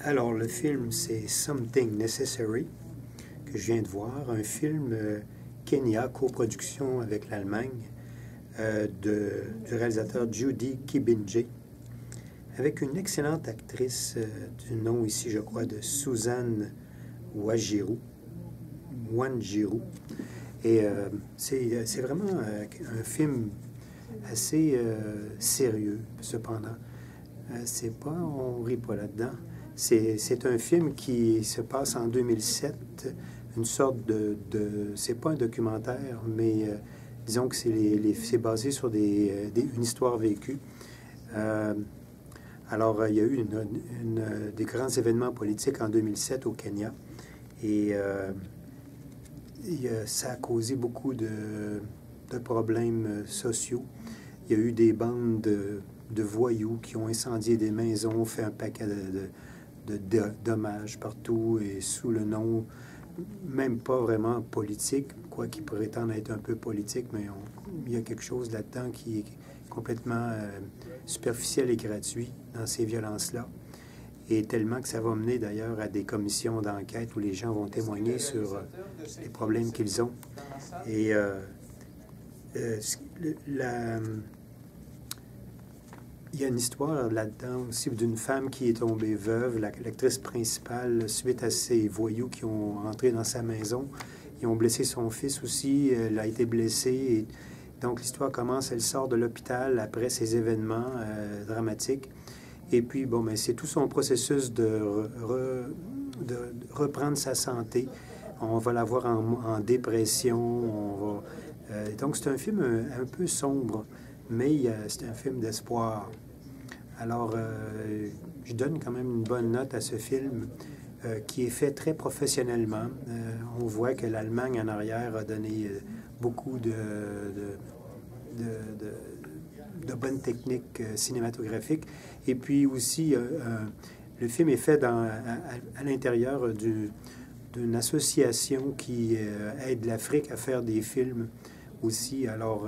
Alors, le film, c'est Something Necessary, que je viens de voir. Un film Kenya, coproduction avec l'Allemagne, du réalisateur Judy Kibinje, avec une excellente actrice du nom ici, je crois, de Suzanne Wanjiru. Et c'est vraiment un film assez sérieux, cependant. C'est pas, on rit pas là-dedans. C'est un film qui se passe en 2007, une sorte c'est pas un documentaire, mais disons que c'est basé sur une histoire vécue. Alors, il y a eu des grands événements politiques en 2007 au Kenya, et ça a causé beaucoup de problèmes sociaux. Il y a eu des bandes de voyous qui ont incendié des maisons, fait un paquet de dommages partout, et sous le nom, même pas vraiment politique, quoi qu'il prétende être un peu politique, mais il y a quelque chose là-dedans qui est complètement superficiel et gratuit dans ces violences-là. Et tellement que ça va mener d'ailleurs à des commissions d'enquête où les gens vont témoigner sur les problèmes qu'ils ont. Et il y a une histoire là-dedans aussi d'une femme qui est tombée veuve, l'actrice principale, suite à ces voyous qui ont entré dans sa maison. Ils ont blessé son fils aussi, elle a été blessée. Et donc l'histoire commence, elle sort de l'hôpital après ces événements dramatiques. Et puis, bon, mais c'est tout son processus de reprendre sa santé. On va la voir en dépression. Donc, c'est un film un peu sombre, mais c'est un film d'espoir. Alors, je donne quand même une bonne note à ce film qui est fait très professionnellement. On voit que l'Allemagne en arrière a donné beaucoup de bonnes techniques cinématographiques. Et puis aussi, le film est fait à l'intérieur d'une association qui aide l'Afrique à faire des films aussi. Alors,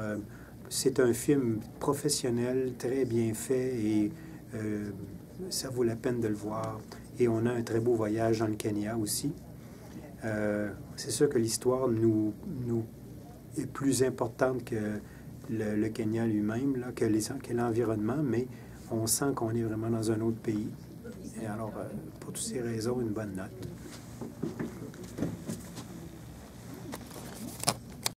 c'est un film professionnel, très bien fait, et ça vaut la peine de le voir. Et on a un très beau voyage dans le Kenya aussi. C'est sûr que l'histoire nous est plus importante que le Kenya lui-même, là, que l'environnement, mais on sent qu'on est vraiment dans un autre pays. Et alors, pour toutes ces raisons, une bonne note.